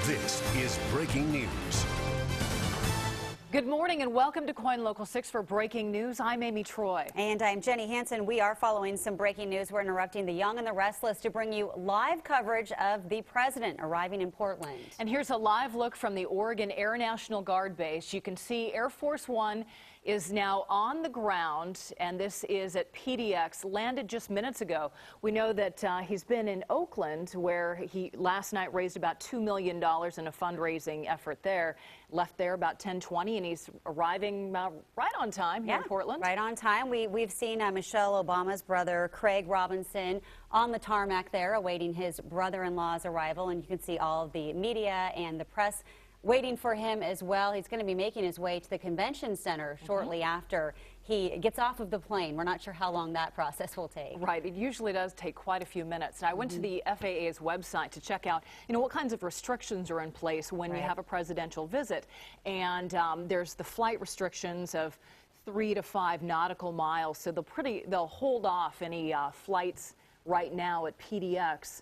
This is breaking news. Good morning and welcome to KOIN Local 6 for breaking news. I'm Amy Troy. And I'm Jenny Hansen. We are following some breaking news. We're interrupting the young and the restless to bring you live coverage of the president arriving in Portland. And here's a live look from the Oregon Air National Guard base. You can see Air Force One is now on the ground, and this is at PDX, landed just minutes ago. We know that he's been in Oakland, where he last night raised about $2 million in a fundraising effort there. Left there about 10:20, and he's arriving right on time here in Portland. Right on time. We've seen Michelle Obama's brother, Craig Robinson, on the tarmac there, awaiting his brother-in-law's arrival, and you can see all of the media and the press waiting for him as well. He's going to be making his way to the convention center shortly after he gets off of the plane. We're not sure how long that process will take. Right. It usually does take quite a few minutes. And I went to the FAA's website to check out, what kinds of restrictions are in place when you have a presidential visit. And there's the flight restrictions of 3 to 5 nautical miles. So they'll hold off any flights right now at PDX.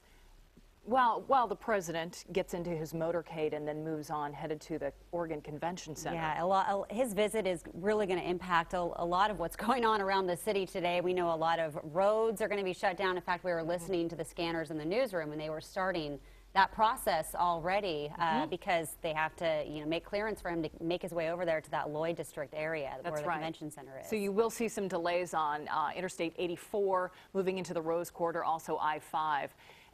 While the president gets into his motorcade and then moves on, headed to the Oregon Convention Center. Yeah, his visit is really going to impact a lot of what's going on around the city today. We know a lot of roads are going to be shut down. In fact, we were listening to the scanners in the newsroom, and they were starting that process already because they have to, make clearance for him to make his way over there to that Lloyd District area where the convention center is. So you will see some delays on Interstate 84, moving into the Rose Quarter, also I-5.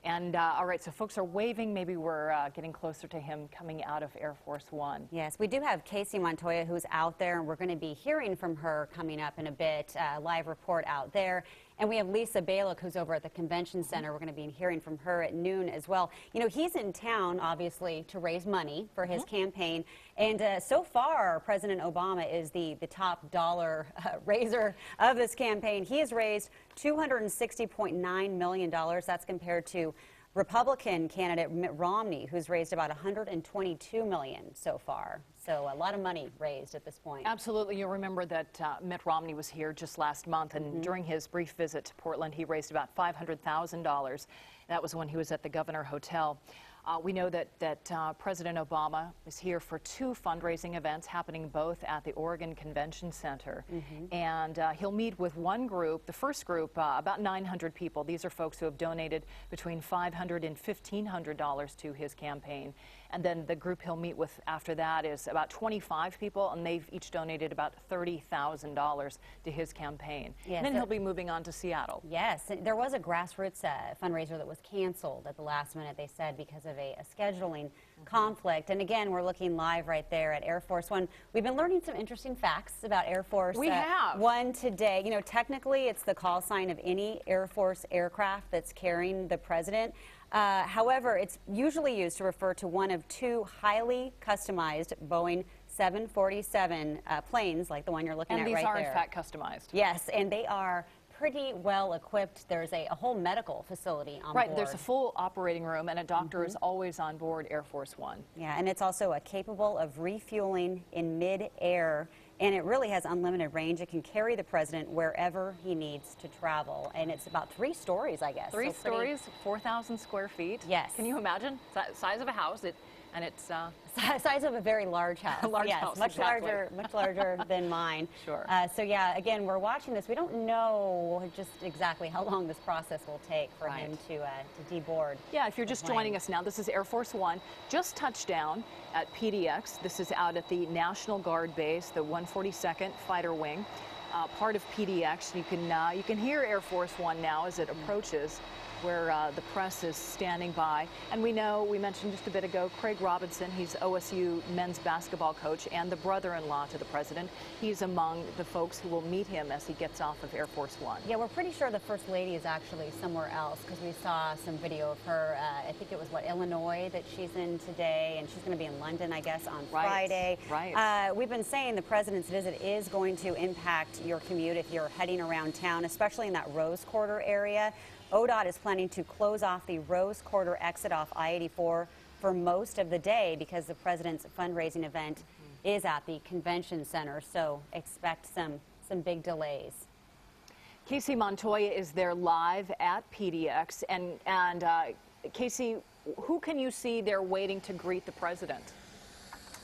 And all right, so folks are waving. Maybe we're getting closer to him coming out of Air Force One. Yes, we do have Casey Montoya, who's out there, and we're going to be hearing from her coming up in a bit. Live report out there. And we have Lisa Balick, who's over at the convention center. We're going to be hearing from her at noon as well. He's in town, obviously, to raise money for his campaign. And so far, President Obama is the top dollar raiser of this campaign. He has raised $260.9 million. That's compared to Republican candidate Mitt Romney, who's raised about $122 million so far. So a lot of money raised at this point. Absolutely. You'll remember that Mitt Romney was here just last month, and during his brief visit to Portland, he raised about $500,000. That was when he was at the Governor Hotel. We know that President Obama is here for 2 fundraising events happening both at the Oregon Convention Center. And he'll meet with one group, the first group, about 900 people. These are folks who have donated between $500 and $1,500 to his campaign. And then the group he'll meet with after that is about 25 people, and they've each donated about $30,000 to his campaign. Yes, and then he'll be moving on to Seattle. Yes, there was a grassroots fundraiser that was canceled at the last minute, they said, because of a scheduling conflict. And again, we're looking live right there at Air Force One. We've been learning some interesting facts about Air Force One today. Technically, it's the call sign of any Air Force aircraft that's carrying the president. However, it's usually used to refer to one of 2 highly customized Boeing 747 planes, like the one you're looking at right there. And these are, in fact, customized. Yes, and they are pretty well equipped. There's a whole medical facility on board. Right, there's a full operating room, and a doctor is always on board Air Force One. Yeah, and it's also capable of refueling in mid-air. And it really has unlimited range. It can carry the president wherever he needs to travel. And it's about 3 stories, I guess. 3 stories, 4,000 square feet. Yes. Can you imagine? Size of a house. And it's size of a very large house. A large house, much larger than mine. Sure. So yeah, again, we're watching this. We don't know just exactly how long this process will take for him to deboard. Yeah, if you're just joining us now, this is Air Force One, just touched down at PDX. This is out at the National Guard base, the 142nd Fighter Wing, part of PDX. You can hear Air Force One now as it approaches, where the press is standing by. And we mentioned just a bit ago, Craig Robinson, he's OSU men's basketball coach and the brother-in-law to the president. He's among the folks who will meet him as he gets off of Air Force One. Yeah, we're pretty sure the First Lady is actually somewhere else, because we saw some video of her, I think it was, Illinois that she's in today, and she's going to be in London, I guess, on Friday. Right. We've been saying the president's visit is going to impact your commute if you're heading around town, especially in that Rose Quarter area. ODOT is planning to close off the Rose Quarter exit off I-84 for most of the day because the president's fundraising event is at the convention center, so expect some big delays. Casey Montoya is there live at PDX, and Casey, Who can you see there waiting to greet the president?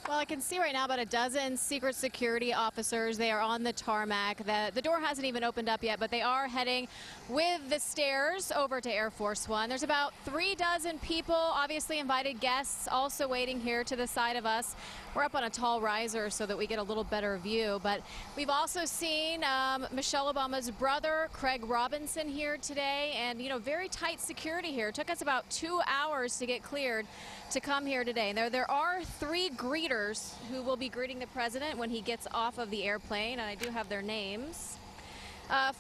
Well, I can see right now about a dozen secret security officers. They are on the tarmac. The door hasn't even opened up yet, but they are heading with the stairs over to Air Force One. There's about 36 people, obviously invited guests, also waiting here to the side of us. We're up on a tall riser so that we get a little better view, but we've also seen Michelle Obama's brother, Craig Robinson, here today, and, you know, very tight security here. It took us about 2 hours to get cleared to come here today. And there are 3 greeters who will be greeting the president when he gets off of the airplane, and I do have their names.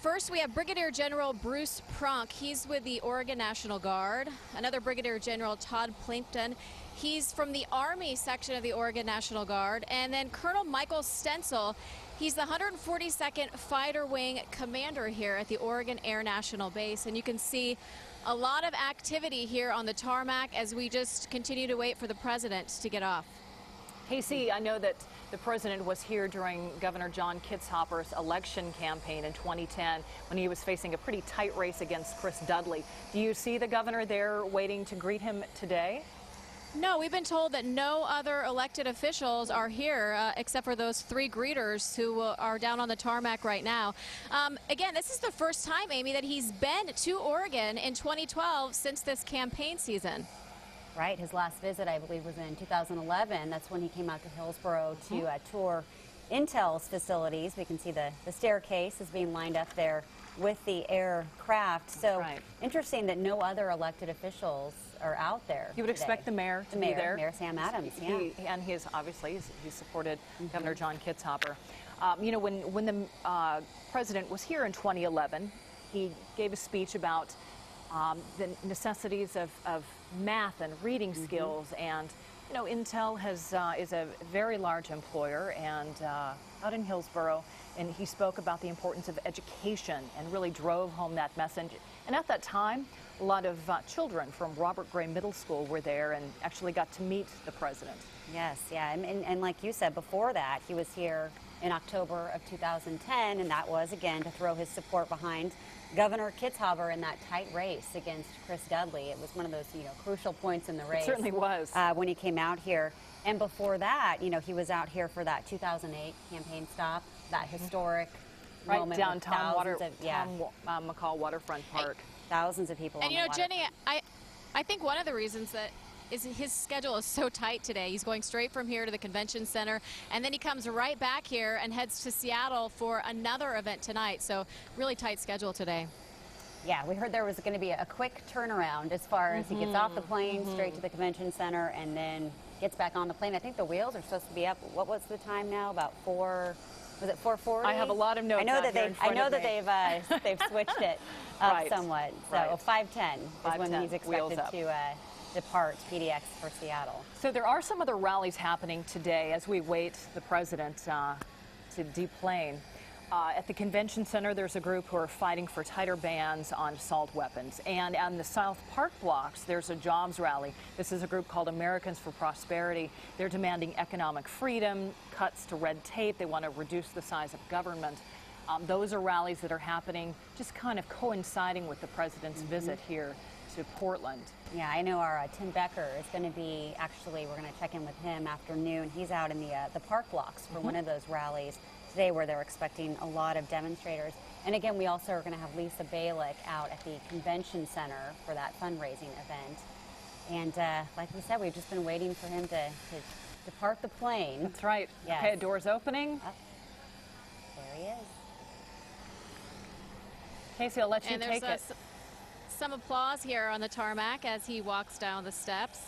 First, we have Brigadier General Bruce Prunk. He's with the Oregon National Guard. Another Brigadier General Todd Plimpton. He's from the Army section of the Oregon National Guard. And then Colonel Michael Stencil. He's the 142nd Fighter Wing Commander here at the Oregon Air National Base. And you can see a lot of activity here on the tarmac as we just continue to wait for the president to get off. Casey, I know that the president was here during Governor John Kitzhaber's election campaign in 2010 when he was facing a pretty tight race against Chris Dudley. Do you see the governor there waiting to greet him today? No, we've been told that no other elected officials are here except for those 3 greeters who are down on the tarmac right now. Again, this is the first time, Amy, that he's been to Oregon in 2012 since this campaign season. Right, his last visit, I believe, was in 2011. That's when he came out to Hillsborough to tour Intel's facilities. We can see the staircase is being lined up there with the aircraft. So interesting that no other elected officials are out there. You would today. Expect the mayor to be there. Mayor Sam Adams, yeah. And he is obviously he supported Governor John Kitzhaber. You know, when the president was here in 2011, he gave a speech about the necessities of math and reading skills, and you know, Intel is a very large employer and out in Hillsborough, and he spoke about the importance of education and really drove home that message. And at that time, a lot of children from Robert Gray Middle School were there and actually got to meet the president. Yes, yeah, and like you said, before that, he was here in October of 2010, and that was, again, to throw his support behind Governor Kitzhaber in that tight race against Chris Dudley. It was one of those, you know, crucial points in the race. It certainly was. When he came out here. And before that, you know, he was out here for that 2008 campaign stop, that historic moment downtown Tom McCall Waterfront Park. Thousands of people. And you know, Jenny, I think one of the reasons that is his schedule is so tight today. He's going straight from here to the convention center, and then he comes right back here and heads to Seattle for another event tonight. So really tight schedule today. Yeah, we heard there was going to be a quick turnaround as far as he gets off the plane, straight to the convention center, and then gets back on the plane. I think the wheels are supposed to be up. What was the time now? About 4. Was it 4:40? I have a lot of notes. I know that they've switched it up somewhat. So 5:10 is when he's expected to depart PDX for Seattle. So there are some other rallies happening today as we wait the president to deplane. At the convention center, there's a group who are fighting for tighter bans on assault weapons. And on the South Park blocks, there's a jobs rally. This is a group called Americans for Prosperity. They're demanding economic freedom, cuts to red tape. They want to reduce the size of government. Those are rallies that are happening just kind of coinciding with the president's visit here to Portland. Yeah, I know our Tim Becker is going to be, actually, we're going to check in with him after noon. He's out in the park blocks for one of those rallies today where they're expecting a lot of demonstrators. And again, we also are going to have Lisa Balick out at the convention center for that fundraising event. And like we said, we've just been waiting for him to depart the plane. That's right. Yes. Okay, door's opening. Oh, there he is. Casey, I'll let you and take it. Some applause here on the tarmac as he walks down the steps.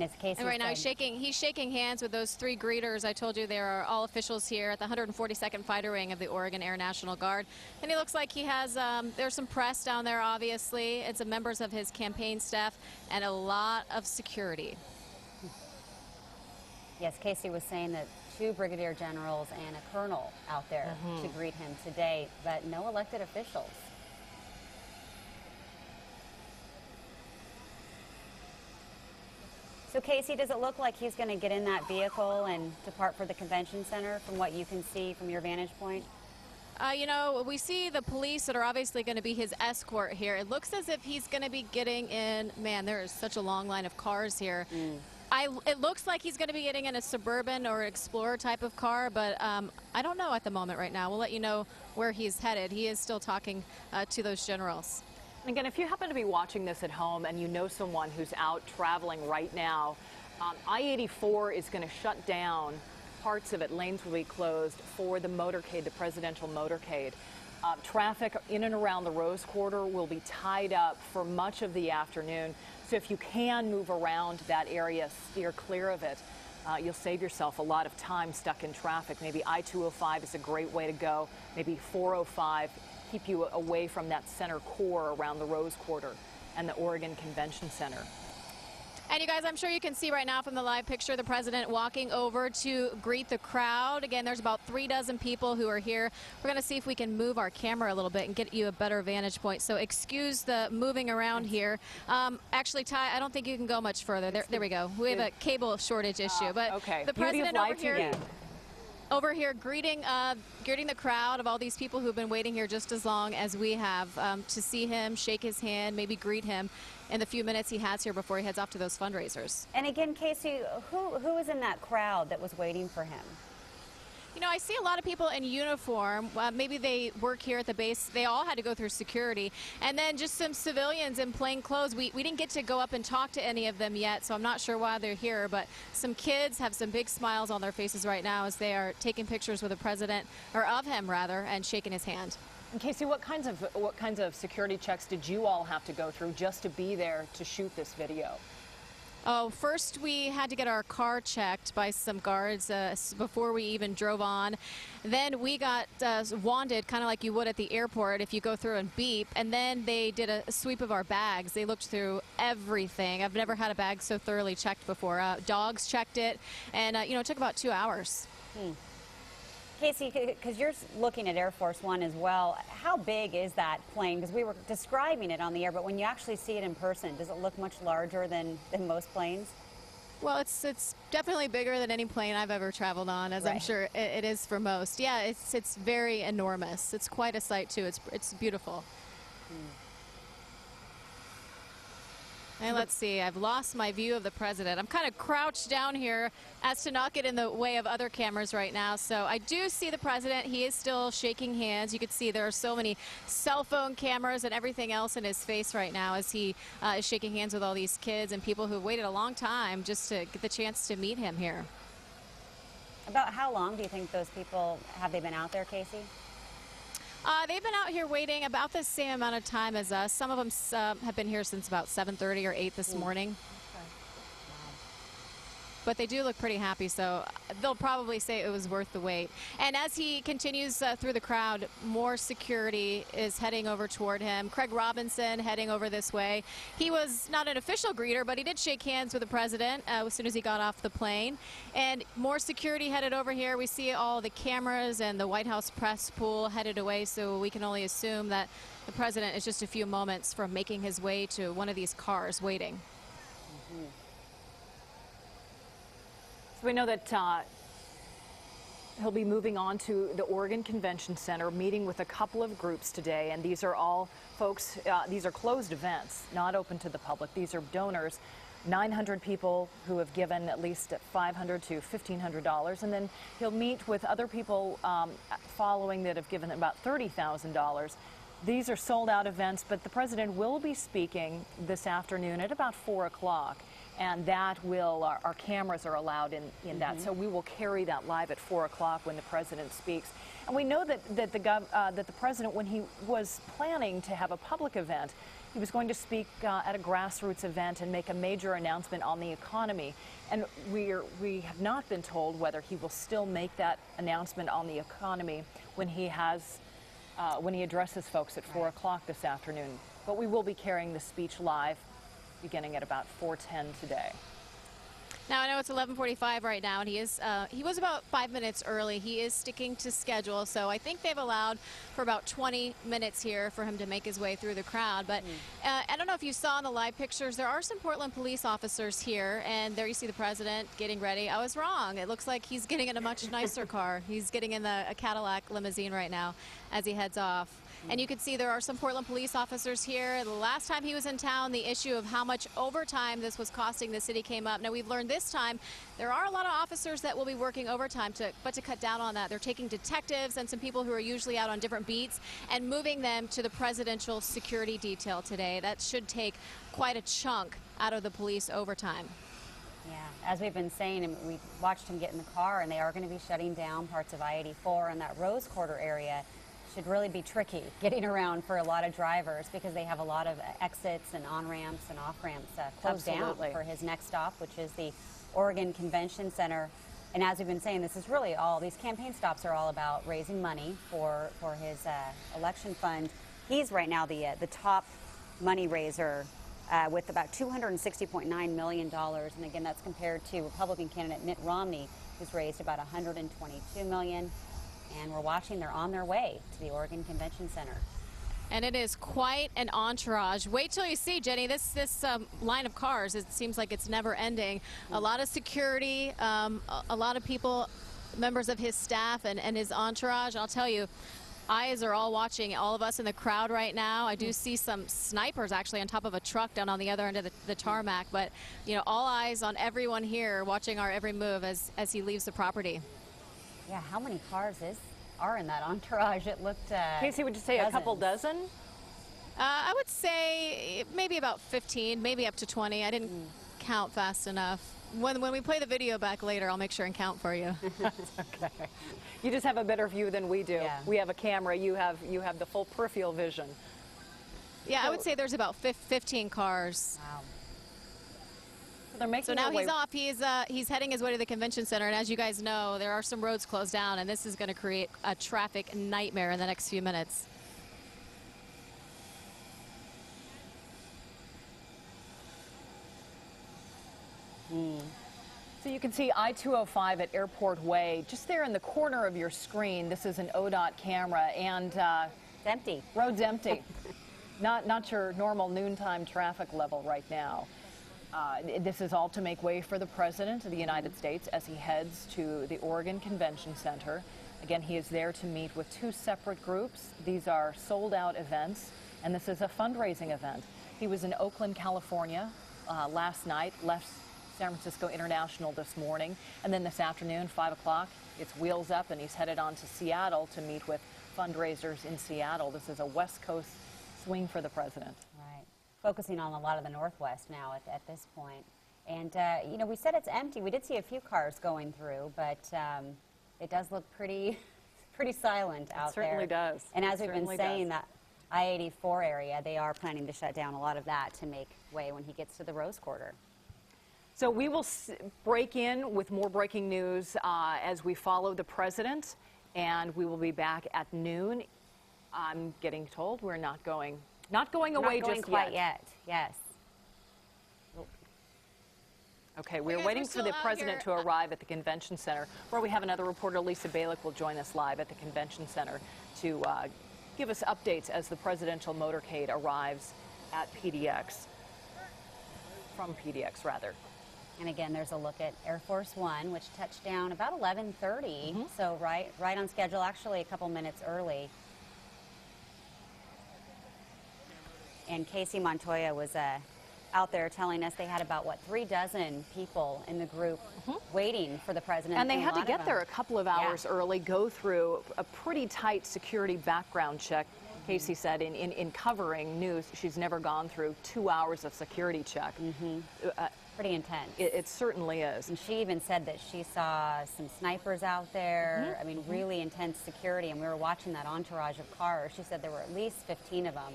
And right now he's shaking hands with those 3 greeters. I told you there are all officials here at the 142nd Fighter Wing of the Oregon Air National Guard. And he looks like he has, there's some press down there, obviously. It's members of his campaign staff and a lot of security. Yes, Casey was saying that 2 brigadier generals and a colonel out there to greet him today, but no elected officials. So, Casey, does it look like he's going to get in that vehicle and depart for the convention center from what you can see from your vantage point? You know, we see the police that are obviously going to be his escort here. It looks as if he's going to be getting in. Man, there is such a long line of cars here. It looks like he's going to be getting in a Suburban or Explorer type of car, but I don't know at the moment right now. We'll let you know where he's headed. He is still talking to those generals. And again, if you happen to be watching this at home and you know someone who's out traveling right now, I-84 is going to shut down. Parts of it, lanes will be closed for the motorcade, the presidential motorcade. Traffic in and around the Rose Quarter will be tied up for much of the afternoon. So if you can move around that area, steer clear of it. You'll save yourself a lot of time stuck in traffic. Maybe I-205 is a great way to go. Maybe 405, keep you away from that center core around the Rose Quarter and the Oregon Convention Center. And you guys, I'm sure you can see right now from the live picture the president walking over to greet the crowd. Again, there's about 36 people who are here. We're going to see if we can move our camera a little bit and get you a better vantage point. So excuse the moving around here. Actually, Ty, I don't think you can go much further. There we go. We have a cable shortage issue. But okay. The president over here greeting the crowd of all these people who've been waiting here just as long as we have to see him, shake his hand, maybe greet him in the few minutes he has here before he heads off to those fundraisers. And again, Casey, who was in that crowd that was waiting for him? You know, I see a lot of people in uniform. Maybe they work here at the base. They all had to go through security. And then just some civilians in plain clothes. We didn't get to go up and talk to any of them yet, so I'm not sure why they're here. But some kids have some big smiles on their faces right now as they are taking pictures with the president, or of him rather, and shaking his hand. And Casey, what kinds of security checks did you all have to go through just to be there to shoot this video? Oh, first we had to get our car checked by some guards before we even drove on. Then we got wanded, kind of like you would at the airport if you go through and beep. And then they did a sweep of our bags. They looked through everything. I've never had a bag so thoroughly checked before. Dogs checked it, and you know, it took about 2 hours. Casey, because you're looking at Air Force One as well, how big is that plane? Because we were describing it on the air, but when you actually see it in person, does it look much larger than most planes? Well, it's definitely bigger than any plane I've ever traveled on, as I'm sure it is for most. Yeah, it's very enormous. It's quite a sight, too. It's beautiful. And let's see, I've lost my view of the president. I'm kind of crouched down here as to not get in the way of other cameras right now. So I do see the president. He is still shaking hands. You can see there are so many cell phone cameras and everything else in his face right now as he is shaking hands with all these kids and people who waited a long time just to get the chance to meet him here. About how long do you think those people, have they been out there, Casey? They've been out here waiting about the same amount of time as us. Some of them have been here since about 7:30 or 8 this morning. But they do look pretty happy, so they'll probably say it was worth the wait. And as he continues through the crowd, more security is heading over toward him. Craig Robinson heading over this way. He was not an official greeter, but he did shake hands with the president as soon as he got off the plane. And more security headed over here. We see all the cameras and the White House press pool headed away, so we can only assume that the president is just a few moments from making his way to one of these cars waiting. So we know that he'll be moving on to the Oregon Convention Center, meeting with a couple of groups today. And these are all folks, these are closed events, not open to the public. These are donors, 900 people who have given at least $500 to $1,500. And then he'll meet with other people following that have given about $30,000. These are sold out events, but the president will be speaking this afternoon at about 4 o'clock. And that will, our cameras are allowed in that. So we will carry that live at 4 o'clock when the president speaks. And we know that the president, when he was planning to have a public event, he was going to speak at a grassroots event and make a major announcement on the economy. And we have not been told whether he will still make that announcement on the economy when he has, when he addresses folks at 4 o'clock this afternoon. But we will be carrying the speech live beginning at about 4:10 today. Now, I know it's 11:45 right now, and he was about 5 minutes early. He is sticking to schedule, so I think they've allowed for about 20 minutes here for him to make his way through the crowd. But I don't know if you saw in the live pictures, there are some Portland police officers here, and there you see the president getting ready. I was wrong. It looks like he's getting in a much nicer car. He's getting in a Cadillac limousine right now as he heads off. And you can see there are some Portland police officers here. The last time he was in town, the issue of how much overtime this was costing the city came up. Now, we've learned this time there are a lot of officers that will be working overtime, but to cut down on that, they're taking detectives and some people who are usually out on different beats and moving them to the presidential security detail today. That should take quite a chunk out of the police overtime. Yeah, as we've been saying, and we watched him get in the car, and they are going to be shutting down parts of I-84, and that Rose Quarter area should really be tricky getting around for a lot of drivers because they have a lot of exits and on-ramps and off-ramps closed down for his next stop, which is the Oregon Convention Center. And as we've been saying, this is really all, these campaign stops are all about raising money for his election fund. He's right now the top money raiser with about $260.9 million. And again, that's compared to Republican candidate Mitt Romney, who's raised about $122 million. And we're watching, they're on their way to the Oregon Convention Center. And it is quite an entourage. Wait till you see, Jenny, this line of cars. It seems like it's never ending. A lot of security, a lot of people, members of his staff and his entourage. I'll tell you, eyes are all watching all of us in the crowd right now. I do see some snipers actually on top of a truck down on the other end of the tarmac. But, you know, all eyes on everyone here watching our every move as he leaves the property. Yeah, how many cars are in that entourage? It looked Casey, would you say a couple dozen? I would say maybe about 15, maybe up to 20. I didn't count fast enough. When we play the video back later, I'll make sure and count for you. Okay. You just have a better view than we do. Yeah. We have a camera. You have the full peripheral vision. Yeah, I would say there's about 15 cars. Wow. They're making So now their way. he's off. He's heading his way to the convention center, and as you guys know, there are some roads closed down, and this is going to create a traffic nightmare in the next few minutes. So you can see I-205 at Airport Way, just there in the corner of your screen. This is an ODOT camera, and It's empty. road's empty. Not your normal noontime traffic level right now. This is all to make way for the President of the United States as he heads to the Oregon Convention Center. Again, he is there to meet with two separate groups. These are sold-out events, and this is a fundraising event. He was in Oakland, California last night, left San Francisco International this morning, and then this afternoon, 5 o'clock, it's wheels up, and he's headed on to Seattle to meet with fundraisers in Seattle. This is a West Coast swing for the President. Right. Focusing on a lot of the Northwest now at this point. And, you know, we said it's empty. We did see a few cars going through, but it does look pretty silent out there. It certainly does. And as we've been saying, that I-84 area, they are planning to shut down a lot of that to make way when he gets to the Rose Quarter. So we will break in with more breaking news as we follow the President, and we will be back at noon. I'm getting told we're not going away Not going just quite yet. Yes. Okay, we're guys, waiting we're for the still out President to here. arrive at the Convention Center, where we have another reporter, Lisa Balick, will join us live at the Convention Center to give us updates as the presidential motorcade arrives at PDX, from PDX rather. And again, there's a look at Air Force One, which touched down about 11:30, so right on schedule, actually a couple minutes early. And Casey Montoya was out there telling us they had about, 3 dozen people in the group waiting for the President. And they had a to lot get of there them- a couple of hours early, go through a pretty tight security background check. Casey said in covering news, she's never gone through 2 hours of security check. Pretty intense. It certainly is. And she even said that she saw some snipers out there. I mean, really intense security. And we were watching that entourage of cars. She said there were at least 15 of them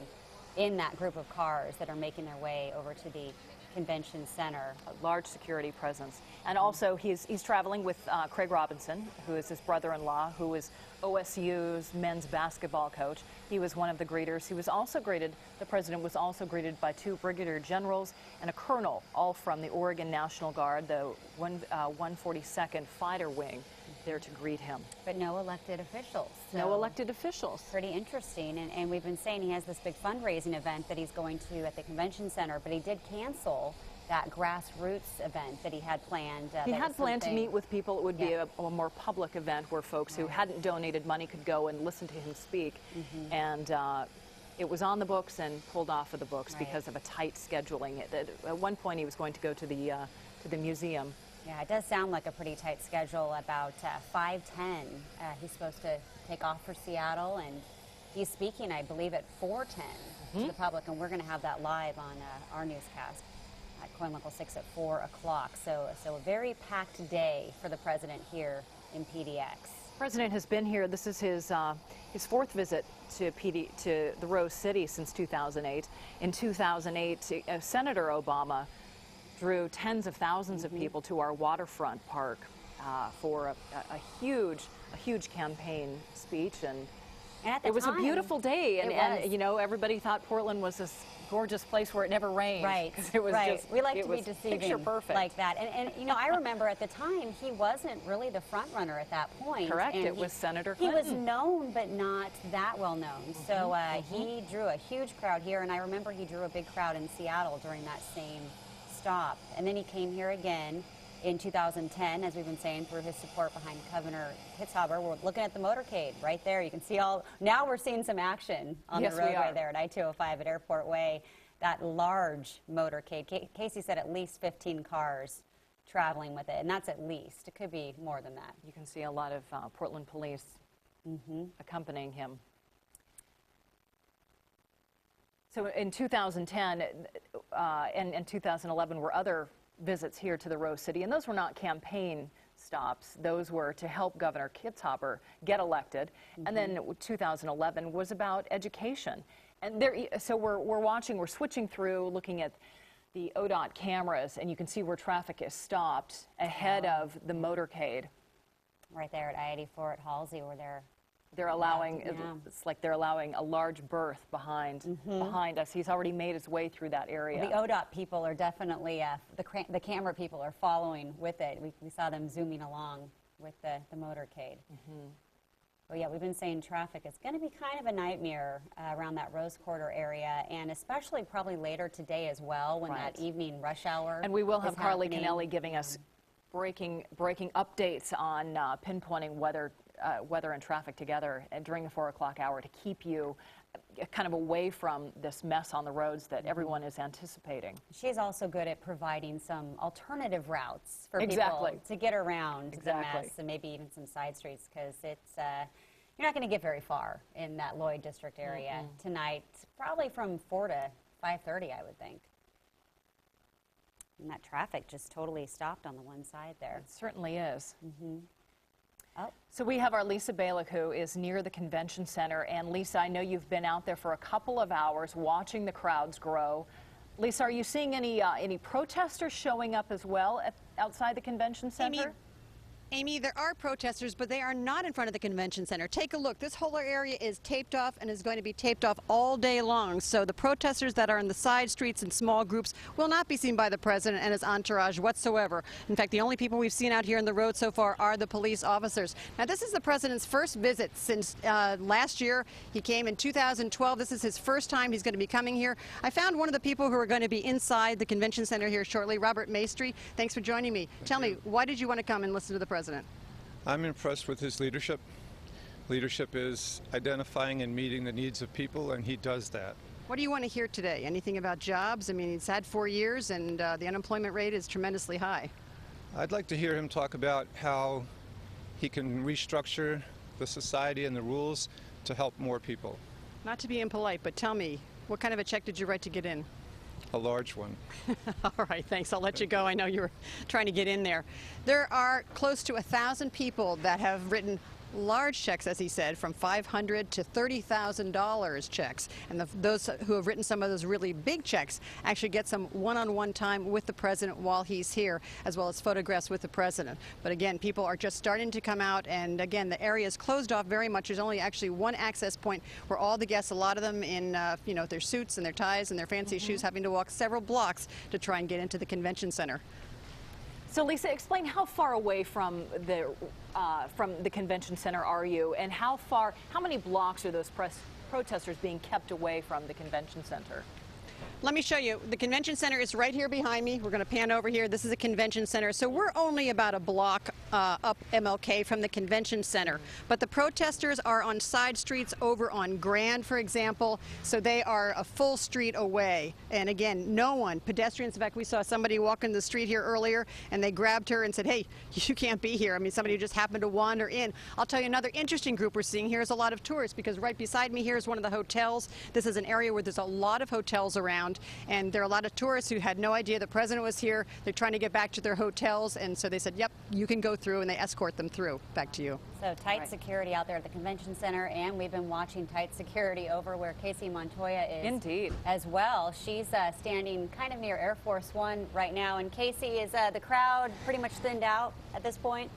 in that group of cars that are making their way over to the Convention Center. A large security presence. And also he's traveling with Craig Robinson, who is his brother-in-law, who is OSU's men's basketball coach. He was one of the greeters. He was also greeted, the president was also greeted by 2 brigadier generals and a colonel, all from the Oregon National Guard, the 142nd Fighter Wing, there to greet him. But no elected officials. No elected officials. Pretty interesting. And we've been saying he has this big fundraising event that he's going to at the convention center, but he did cancel that grassroots event that he had planned. He had planned to meet with people. It would be a more public event where folks who hadn't donated money could go and listen to him speak. And it was on the books and pulled off of the books because of a tight scheduling. At one point he was going to go to the museum. Yeah, it does sound like a pretty tight schedule. About 5:10, he's supposed to take off for Seattle, and he's speaking, I believe, at 4:10 to the public, and we're going to have that live on our newscast at KOIN Local 6 at 4 o'clock. So a very packed day for the president here in PDX. The president has been here. This is his 4th visit to the Rose City since 2008. In 2008, Senator Obama drew tens of thousands of people to our waterfront park for a huge campaign speech, and it was a beautiful day. And you know, everybody thought Portland was this gorgeous place where it never rained. Right. Because it was just, we like it to was be deceiving picture perfect like that. And you know, I remember at the time he wasn't really the front runner at that point. Correct. And it was Senator Clinton. He was known, but not that well known. So he drew a huge crowd here, and I remember he drew a big crowd in Seattle during that same stop. And then he came here again in 2010, as we've been saying, through his support behind Governor Kitzhaber. We're looking at the motorcade right there. You can see now we're seeing some action on the roadway there at I-205 at Airport Way. That large motorcade. Casey said at least 15 cars traveling with it, and that's at least. It could be more than that. You can see a lot of Portland police accompanying him. So in 2010 and 2011 were other visits here to the Rose City, and those were not campaign stops. Those were to help Governor Kitzhaber get elected. And then 2011 was about education. And so we're switching through, looking at the ODOT cameras, and you can see where traffic is stopped ahead of the motorcade. Right there at I-84 at Halsey, where they're allowing, it's like they're allowing a large berth behind us. He's already made his way through that area. The ODOT people are definitely, the camera people are following with it. We saw them zooming along with the motorcade. Well, yeah, we've been saying traffic is going to be kind of a nightmare around that Rose Quarter area, and especially probably later today as well when that evening rush hour. And we will have Carly Kennelly giving us breaking updates on pinpointing weather and traffic together during the 4 o'clock hour to keep you kind of away from this mess on the roads that everyone is anticipating. She's also good at providing some alternative routes for people to get around the mess, and maybe even some side streets, because it's you're not going to get very far in that Lloyd District area tonight, probably from 4 to 5:30, I would think. And that traffic just totally stopped on the one side there. It certainly is. So we have our Lisa Balick, who is near the convention center. And Lisa, I know you've been out there for a couple of hours watching the crowds grow. Lisa, are you seeing any protesters showing up as well outside the convention center? Amy, there are protesters, but they are not in front of the convention center. Take a look. This whole area is taped off and is going to be taped off all day long. So the protesters that are in the side streets and small groups will not be seen by the president and his entourage whatsoever. In fact, the only people we've seen out here in the road so far are the police officers. Now, this is the president's first visit since last year. He came in 2012. This is his first time he's going to be coming here. I found one of the people who are going to be inside the convention center here shortly, Robert Maestri. Thanks for joining me. Tell me, why did you want to come and listen to the president? I'm impressed with his leadership. Leadership is identifying and meeting the needs of people, and he does that. What do you want to hear today? Anything about jobs? I mean, he's had 4 years, and the unemployment rate is tremendously high. I'd like to hear him talk about how he can restructure the society and the rules to help more people. Not to be impolite, but tell me, what kind of a check did you write to get in? A large one. All right, thanks. I'll let you go. I know you were trying to get in there. There are close to 1,000 people that have written large checks, as he said, from $500 to $30,000 checks. And those who have written some of those really big checks actually get some one-on-one time with the president while he's here, as well as photographs with the president. But again, people are just starting to come out, and again, the area is closed off very much. There's only actually one access point where all the guests, a lot of them in their suits and their ties and their fancy shoes, having to walk several blocks to try and get into the convention center. So Lisa, explain how far away from the convention center are you, and how many blocks are those protesters being kept away from the convention center? Let me show you. The convention center is right here behind me. We're going to pan over here. This is a convention center. So we're only about a block up MLK from the convention center. But the protesters are on side streets over on Grand, for example. So they are a full street away. And again, no one, pedestrians. In fact, we saw somebody walking the street here earlier, and they grabbed her and said, hey, you can't be here. I mean, somebody who just happened to wander in. I'll tell you another interesting group we're seeing here is a lot of tourists, because right beside me here is one of the hotels. This is an area where there's a lot of hotels around. And there are a lot of tourists who had no idea the president was here. They're trying to get back to their hotels, and so they said, yep, you can go through, and they escort them through. Back to you. So tight security out there at the convention center, and we've been watching tight security over where Casey Montoya is. Indeed. As well. She's standing kind of near Air Force One right now. And Casey, is the crowd pretty much thinned out at this point?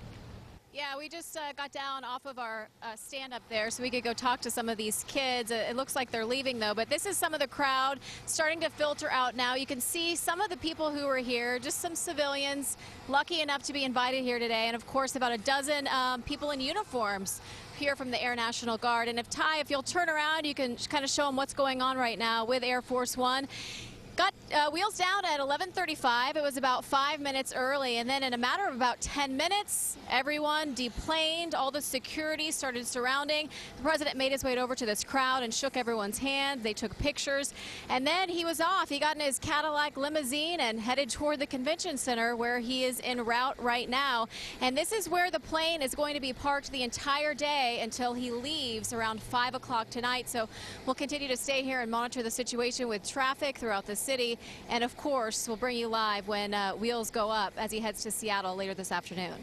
Yeah, we just got down off of our stand up there so we could go talk to some of these kids. It looks like they're leaving, though, but this is some of the crowd starting to filter out now. You can see some of the people who were here, just some civilians lucky enough to be invited here today, and of course about a dozen people in uniforms here from the Air National Guard. And if you'll turn around, you can kind of show them what's going on right now with Air Force One. Got wheels down at 11:35. It was about 5 minutes early, and then in a matter of about 10 minutes, everyone deplaned. All the security started surrounding. The president made his way over to this crowd and shook everyone's hand. They took pictures, and then he was off. He got in his Cadillac limousine and headed toward the convention center, where he is en route right now. And this is where the plane is going to be parked the entire day until he leaves around 5 o'clock tonight. So we'll continue to stay here and monitor the situation with traffic throughout the city. And of course, we'll bring you live when wheels go up as he heads to Seattle later this afternoon.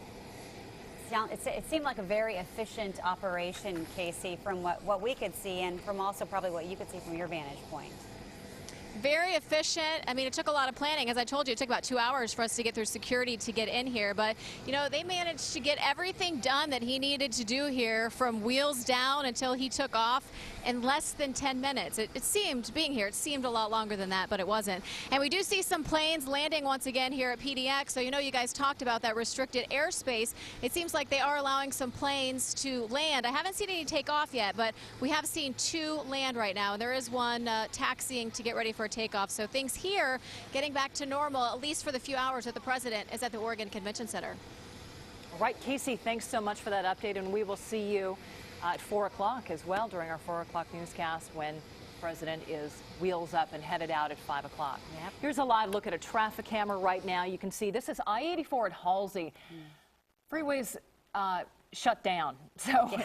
It seemed like a very efficient operation, Casey, from what we could see, and from also probably what you could see from your vantage point. Very efficient. I mean, it took a lot of planning. As I told you, it took about 2 hours for us to get through security to get in here. But, you know, they managed to get everything done that he needed to do here, from wheels down until he took off, in less than 10 minutes. It seemed, being here, it seemed a lot longer than that, but it wasn't. And we do see some planes landing once again here at PDX. So, you know, you guys talked about that restricted airspace. It seems like they are allowing some planes to land. I haven't seen any take off yet, but we have seen 2 land right now. And there is one taxiing to get ready for a takeoff. So things here getting back to normal, at least for the few hours that the president is at the Oregon Convention Center. All right, Casey, thanks so much for that update, and we will see you at 4 o'clock as well during our 4 o'clock newscast, when the president is wheels up and headed out at 5 o'clock. Yep. Here's a live look at a traffic camera right now. You can see this is I-84 at Halsey. Freeways shut down. So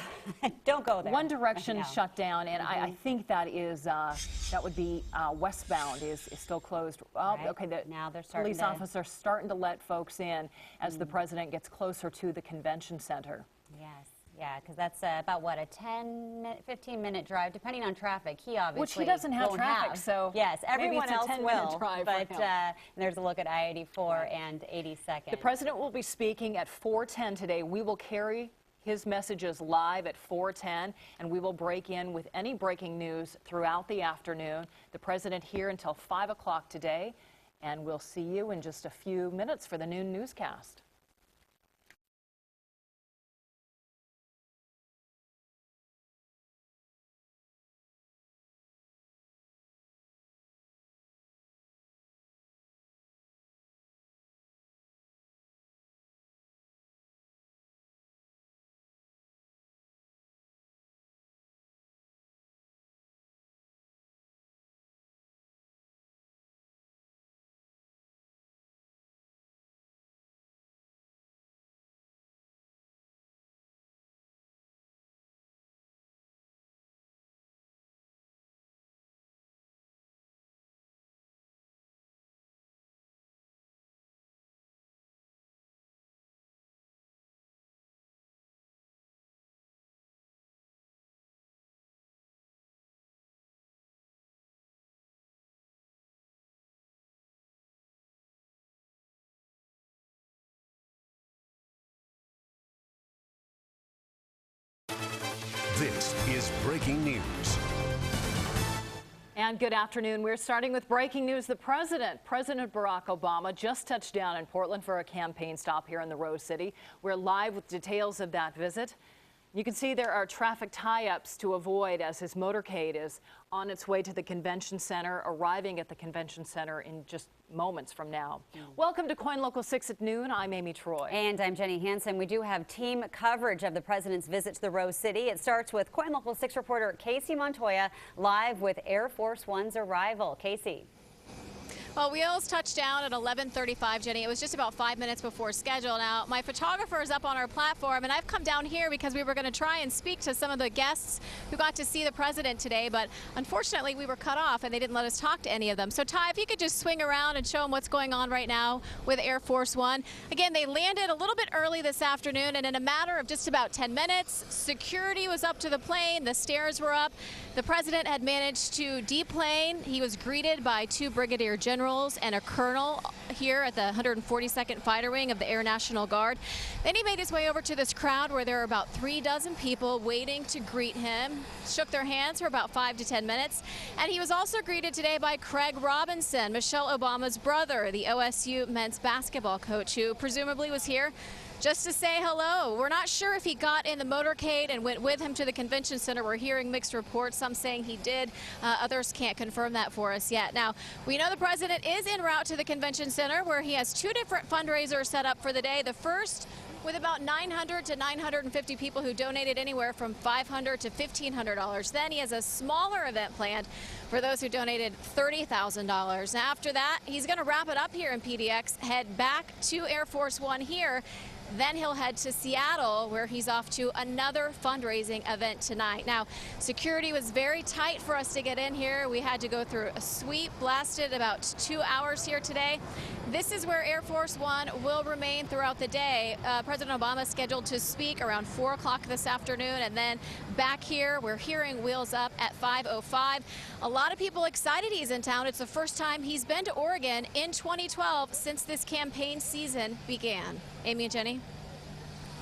don't go there. One direction shut down, and I think that is that would be westbound is still closed. Oh, right. Okay, the now they're starting police officers starting to let folks in as the president gets closer to the convention center. Yes. Yeah, because that's about, what, a 15-minute drive, depending on traffic. He obviously Which he doesn't have traffic, so yes, everyone else will. Drive but there's a look at I-84 and 82nd. The president will be speaking at 4:10 today. We will carry his messages live at 4:10, and we will break in with any breaking news throughout the afternoon. The president here until 5 o'clock today, and we'll see you in just a few minutes for the noon newscast. is breaking news. And good afternoon. We're starting with breaking news. President Barack Obama just touched down in Portland for a campaign stop here in the Rose City. We're live with details of that visit. You can see there are traffic tie-ups to avoid as his motorcade is on its way to the convention center, arriving at the convention center in just moments from now. Welcome to KOIN Local 6 at noon. I'm Amy Troy. And I'm Jenny Hansen. We do have team coverage of the president's visit to the Rose City. It starts with KOIN Local 6 reporter Casey Montoya live with Air Force One's arrival. Casey. Well, wheels touched down at 11:35, Jenny. It was just about 5 minutes before schedule. Now, my photographer is up on our platform, and I've come down here because we were going to try and speak to some of the guests who got to see the president today, but unfortunately, we were cut off, and they didn't let us talk to any of them. So, Ty, if you could just swing around and show them what's going on right now with Air Force One. Again, they landed a little bit early this afternoon, and in a matter of just about 10 minutes, security was up to the plane, the stairs were up. The president had managed to deplane. He was greeted by 2 brigadier generals and a colonel here at the 142nd Fighter Wing of the Air National Guard. Then he made his way over to this crowd where there were about 3 dozen people waiting to greet him, shook their hands for about 5 to 10 minutes. And he was also greeted today by Craig Robinson, Michelle Obama's brother, the OSU men's basketball coach, who presumably was here just to say hello. We're not sure if he got in the motorcade and went with him to the convention center. We're hearing mixed reports, some saying he did. Others can't confirm that for us yet. Now, we know the president is en route to the convention center where he has 2 different fundraisers set up for the day. The first with about 900 to 950 people who donated anywhere from $500 to $1,500. Then he has a smaller event planned for those who donated $30,000. After that, he's going to wrap it up here in PDX, head back to Air Force One here. Then he'll head to Seattle, where he's off to another fundraising event tonight. Now, security was very tight for us to get in here. We had to go through a sweep, blasted about 2 hours here today. This is where Air Force One will remain throughout the day. President Obama is scheduled to speak around 4 o'clock this afternoon, and then back here, we're hearing Wheels Up at 5:05. A lot of people excited he's in town. It's the first time he's been to Oregon in 2012 since this campaign season began. Amy and Jenny.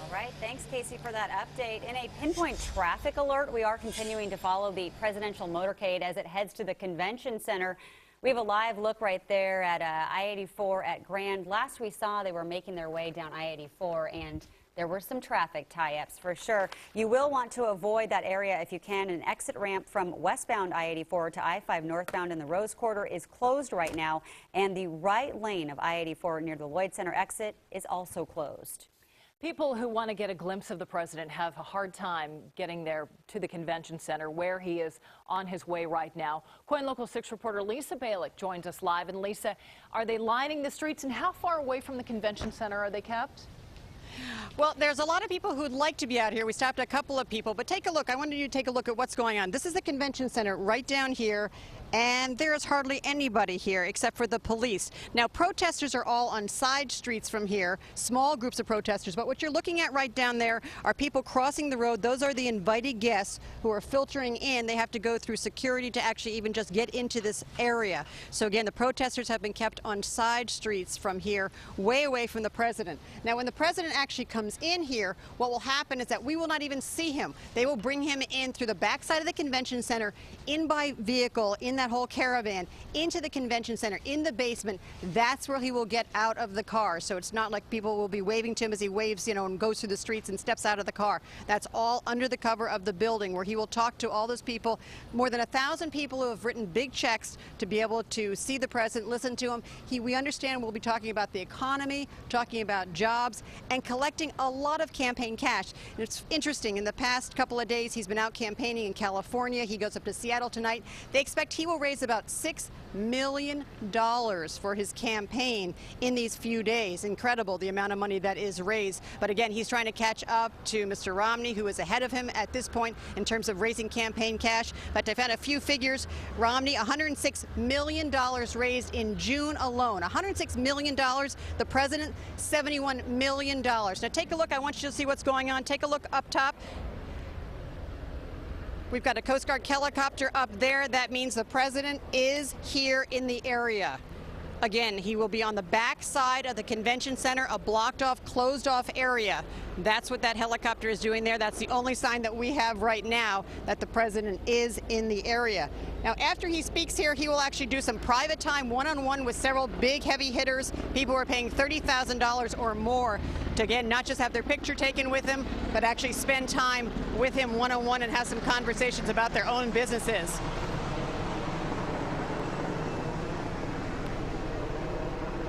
All right, thanks, Casey, for that update. In a pinpoint traffic alert, we are continuing to follow the presidential motorcade as it heads to the convention center. We have a live look right there at I-84 at Grand. Last we saw, they were making their way down I-84, and there were some traffic tie-ups for sure. You will want to avoid that area if you can. An exit ramp from westbound I-84 to I-5 northbound in the Rose Quarter is closed right now, and the right lane of I-84 near the Lloyd Center exit is also closed. People who want to get a glimpse of the president have a hard time getting there to the convention center where he is on his way right now. KOIN Local 6 reporter Lisa Balick joins us live. And Lisa, are they lining the streets, and how far away from the convention center are they kept? Well, there's a lot of people who'd like to be out here. We stopped a couple of people, but take a look. I wanted you to take a look at what's going on. This is the convention center right down here, and there is hardly anybody here except for the police. Now, protesters are all on side streets from here, small groups of protesters, but what you're looking at right down there are people crossing the road. Those are the invited guests who are filtering in. They have to go through security to actually even just get into this area. So again, the protesters have been kept on side streets from here, way away from the president. Now, when the president actually comes in here, what will happen is that we will not even see him. They will bring him in through the backside of the convention center, in by vehicle, in that whole caravan, into the convention center, in the basement. That's where he will get out of the car. So it's not like people will be waving to him as he waves, and goes through the streets and steps out of the car. That's all under the cover of the building, where he will talk to all those people, more than 1,000 people who have written big checks to be able to see the president, listen to him. We understand we'll be talking about the economy, talking about jobs, and collecting a lot of campaign cash. And it's interesting, in the past couple of days, he's been out campaigning in California. He goes up to Seattle tonight. They expect he will raise about $6 million for his campaign in these few days. Incredible, the amount of money that is raised. But again, he's trying to catch up to Mr. Romney, who is ahead of him at this point in terms of raising campaign cash. But I found a few figures. Romney, $106 million raised in June alone. $106 million. The president, $71 million. Now take a look. I want you to see what's going on. Take a look up top. We've got a Coast Guard helicopter up there. That means the president is here in the area. Again, he will be on the back side of the convention center, a blocked off, closed off area. That's what that helicopter is doing there. That's the only sign that we have right now that the president is in the area. Now, after he speaks here, he will actually do some private time one-on-one with several big heavy hitters, people who are paying $30,000 or more to, again, not just have their picture taken with him, but actually spend time with him one-on-one and have some conversations about their own businesses.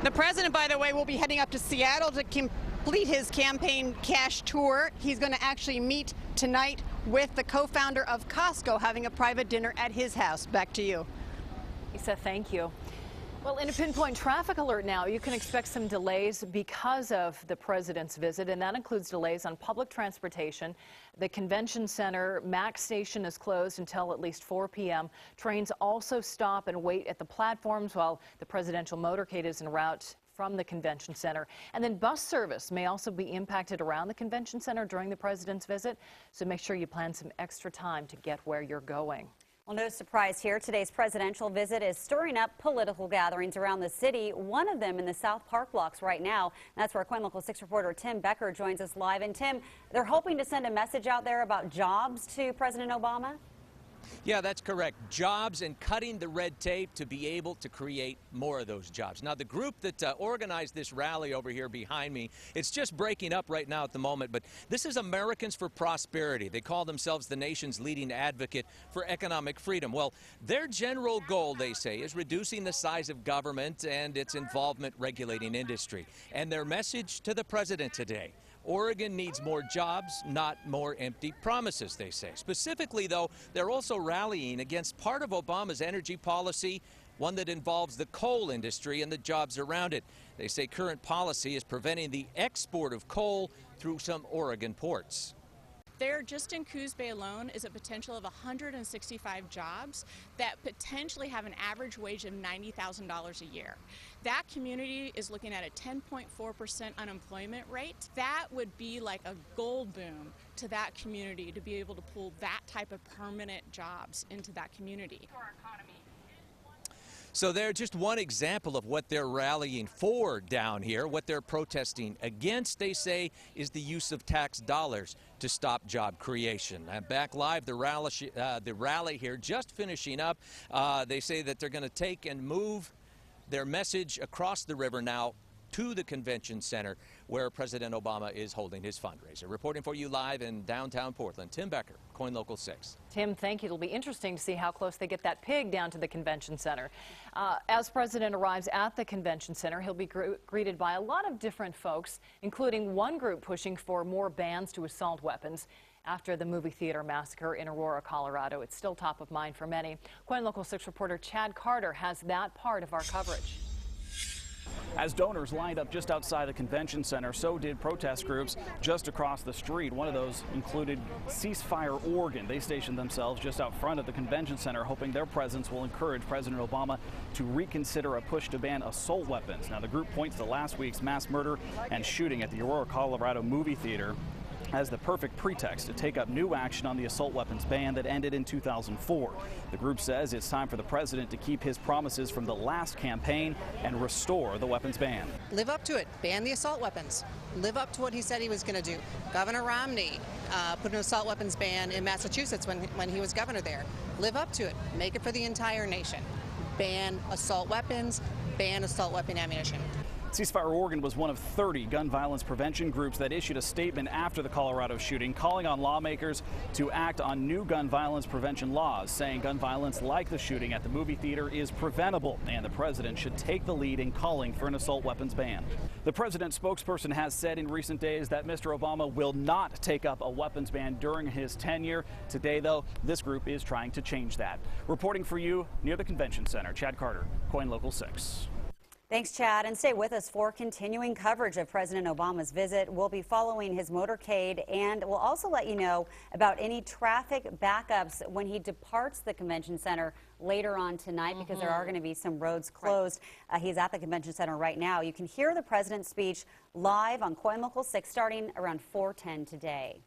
The president, by the way, will be heading up to Seattle to complete his campaign cash tour. He's going to actually meet tonight with the co-founder of Costco, having a private dinner at his house. Back to you. Lisa, thank you. Well, in a pinpoint traffic alert now, you can expect some delays because of the president's visit, and that includes delays on public transportation. The convention center Max station is closed until at least 4 p.m. Trains also stop and wait at the platforms while the presidential motorcade is en route from the convention center. And then bus service may also be impacted around the convention center during the president's visit, so make sure you plan some extra time to get where you're going. Well, no surprise here. Today's presidential visit is stirring up political gatherings around the city, one of them in the South Park blocks right now. That's where KOIN Local 6 reporter Tim Becker joins us live. And Tim, they're hoping to send a message out there about jobs to President Obama? Yeah, that's correct. Jobs and cutting the red tape to be able to create more of those jobs. Now, the group that organized this rally over here behind me, it's just breaking up right now at the moment, but this is Americans for Prosperity. They call themselves the nation's leading advocate for economic freedom. Well, their general goal, they say, is reducing the size of government and its involvement regulating industry. And their message to the president today: Oregon needs more jobs, not more empty promises, they say. Specifically, though, they're also rallying against part of Obama's energy policy, one that involves the coal industry and the jobs around it. They say current policy is preventing the export of coal through some Oregon ports. There, just in Coos Bay alone, is a potential of 165 jobs that potentially have an average wage of $90,000 a year. That community is looking at a 10.4% unemployment rate. That would be like a gold boom to that community to be able to pull that type of permanent jobs into that community. So they're just one example of what they're rallying for down here. What they're protesting against, they say, is the use of tax dollars to stop job creation. Back live, the rally here just finishing up. They say that they're going to take and move their message across the river now to the convention center where President Obama is holding his fundraiser. Reporting for you live in downtown Portland, Tim Becker, KOIN Local 6. Tim, thank you. It'll be interesting to see how close they get that pig down to the convention center. As President arrives at the convention center, he'll be greeted by a lot of different folks, including one group pushing for more bans to assault weapons. After the movie theater massacre in Aurora, Colorado, it's still top of mind for many. KOIN Local 6 reporter Chad Carter has that part of our coverage. As donors lined up just outside the convention center, so did protest groups just across the street. One of those included Ceasefire Oregon. They stationed themselves just out front of the convention center, hoping their presence will encourage President Obama to reconsider a push to ban assault weapons. Now, the group points to last week's mass murder and shooting at the Aurora, Colorado movie theater as the perfect pretext to take up new action on the assault weapons ban that ended in 2004. The group says it's time for the president to keep his promises from the last campaign and restore the weapons ban. Live up to it. Ban the assault weapons. Live up to what he said he was going to do. Governor Romney put an assault weapons ban in Massachusetts when he was governor there. Live up to it. Make it for the entire nation. Ban assault weapons. Ban assault weapon ammunition. Ceasefire Oregon was one of 30 gun violence prevention groups that issued a statement after the Colorado shooting, calling on lawmakers to act on new gun violence prevention laws, saying gun violence like the shooting at the movie theater is preventable, and the president should take the lead in calling for an assault weapons ban. The president's spokesperson has said in recent days that Mr. Obama will not take up a weapons ban during his tenure. Today, though, this group is trying to change that. Reporting for you near the convention center, Chad Carter, KOIN Local 6. Thanks, Chad, and stay with us for continuing coverage of President Obama's visit. We'll be following his motorcade, and we'll also let you know about any traffic backups when he departs the convention center later on tonight, because there are going to be some roads closed. He's at the convention center right now. You can hear the president's speech live on KOIN Local 6 starting around 4:10 today.